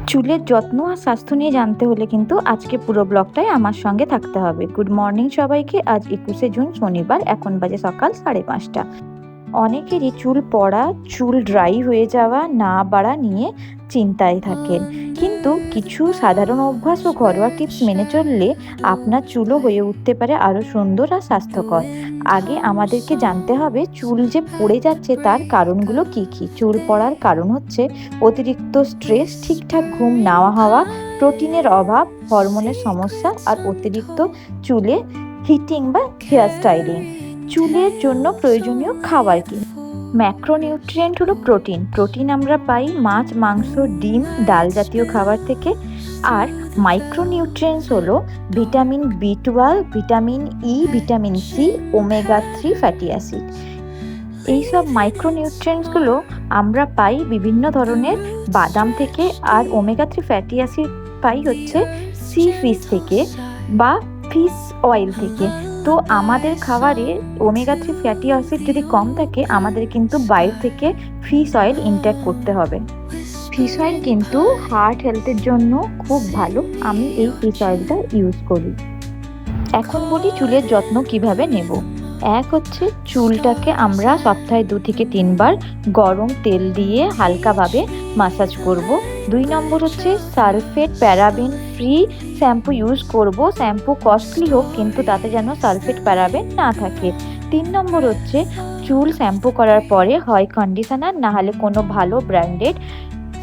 চুলের যত্ন আর স্বাস্থ্য নিয়ে জানতে হলে কিন্তু আজকে পুরো ব্লগটাই আমার সঙ্গে থাকতে হবে। গুড মর্নিং সবাইকে। আজ 21শে জুন শনিবার, এখন বাজে সকাল 5:30। অনেকেরই চুল পড়া, চুল ড্রাই হয়ে যাওয়া, না বাড়া নিয়ে চিন্তায় থাকেন, কিন্তু কিছু সাধারণ অভ্যাস ও ঘরোয়া টিপস মেনে চললে আপনার চুলও হয়ে উঠতে পারে আরও সুন্দর আর স্বাস্থ্যকর। আগে আমাদেরকে জানতে হবে চুল যে পড়ে যাচ্ছে তার কারণগুলো কি কি। চুল পড়ার কারণ হচ্ছে অতিরিক্ত স্ট্রেস, ঠিকঠাক ঘুম না হওয়া, প্রোটিনের অভাব, হরমোনের সমস্যা আর অতিরিক্ত চুলে হিটিং বা হেয়ার স্টাইলিং। চুলের জন্য প্রয়োজনীয় খাবার কি? ম্যাক্রোনিউট্রিয়েন্ট হলো প্রোটিন আমরা পাই মাছ, মাংস, ডিম, ডাল জাতীয় খাবার থেকে। আর মাইক্রোনিউট্রিয়েন্টস হলো vitamin B12, vitamin E, vitamin C, omega three fatty acid. এইসব মাইক্রোনিউট্রিয়েন্টসগুলো আমরা পাই বিভিন্ন ধরনের বাদাম থেকে, আর ওমেগা-3 ফ্যাটি অ্যাসিড পাই হচ্ছে সি ফিশ থেকে বা ফিশ অয়েল থেকে। তো আমাদের খাবারে ওমেগা-3 ফ্যাটি অ্যাসিড যদি কম থাকে, আমাদের কিন্তু বাইরে থেকে ফিশ অয়েল ইনটেক করতে হবে। ফিশ অয়েল কিন্তু হার্ট হেলথের জন্য খুব ভালো। আমি এই ফিশ অয়েলটা ইউজ করি। এখন বলি চুলের যত্ন কিভাবে নেব। এক হচ্ছে চুলটাকে আমরা সপ্তাহে 2 থেকে 3 বার গরম তেল দিয়ে হালকাভাবে মাসাজ করব। 2 নম্বর হচ্ছে sulphate paraben free shampoo use করব। শ্যাম্পু কস্টলি হোক, কিন্তু তাতে যেন সালফেট প্যারাবেন না থাকে। 3 নম্বর হচ্ছে চুল শ্যাম্পু করার পরে হয় কন্ডিশনার, না হলে কোনো ভালো ব্র্যান্ডেড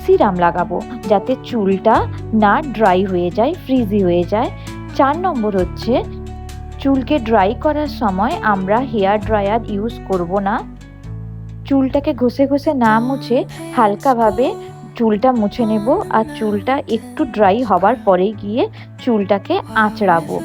সিরাম লাগাবো, যাতে চুলটা না ড্রাই হয়ে যায়, ফ্রিজি হয়ে যায়। 4 নম্বর হচ্ছে চুলকে ড্রাই করার সময় আমরা হেয়ার ড্রায়ার ইউজ করব না। চুলটাকে ঘষে ঘষে না মুছে হালকাভাবে চুলটা মুছে নেব, আর চুলটা একটু ড্রাই হবার পরে গিয়ে চুলটাকে আঁচড়াবো।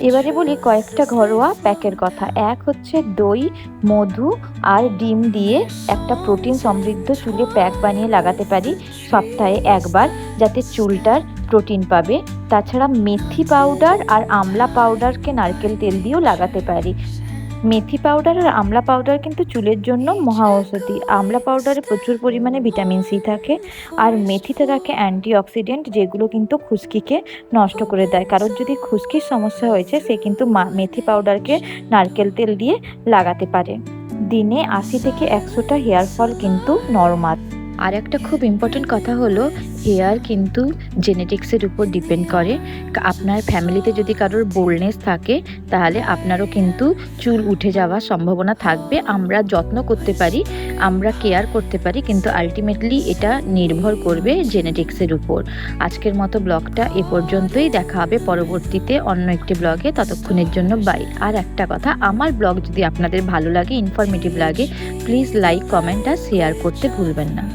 এবারে বলি কয়েকটা ঘরোয়া প্যাকের কথা। এক হচ্ছে দই, মধু আর ডিম দিয়ে একটা প্রোটিন সমৃদ্ধ চুলে প্যাক বানিয়ে লাগাতে পারি সপ্তাহে একবার, যাতে চুলটার প্রোটিন পাবে। তাছাড়া মেথি পাউডার আর আমলা পাউডারকে নারকেল তেল দিয়েও লাগাতে পারি। মেথি পাউডার আর আমলা পাউডার কিন্তু চুলের জন্য মহা ঔষধি। আমলা পাউডারে প্রচুর পরিমাণে ভিটামিন সি থাকে, আর মেথিতে থাকে অ্যান্টিঅক্সিডেন্ট, যেগুলো কিন্তু খুশকিকে নষ্ট করে দেয়। কারোর যদি খুশকির সমস্যা হয়েছে, সে কিন্তু মেথি পাউডারকে নারকেল তেল দিয়ে লাগাতে পারে। দিনে 80 থেকে 100টা হেয়ার ফল কিন্তু নর্মাল। আর একটা খুব ইম্পর্টেন্ট কথা হলো, হেয়ার কিন্তু জেনেটিক্সের উপর ডিপেন্ড করে। আপনার ফ্যামিলিতে যদি কারোর বোল্ডনেস থাকে, তাহলে আপনারও কিন্তু চুল উঠে যাওয়ার সম্ভাবনা থাকবে। আমরা যত্ন করতে পারি, আমরা কেয়ার করতে পারি, কিন্তু আলটিমেটলি এটা নির্ভর করবে জেনেটিক্সের উপর। আজকের মতো ব্লগটা এ পর্যন্তই। দেখা হবে পরবর্তীতে অন্য একটি ব্লগে। ততক্ষণের জন্য বাই। আর একটা কথা, আমার ব্লগ যদি আপনাদের ভালো লাগে, ইনফরমেটিভ লাগে, প্লিজ লাইক, কমেন্ট আর শেয়ার করতে ভুলবেন না।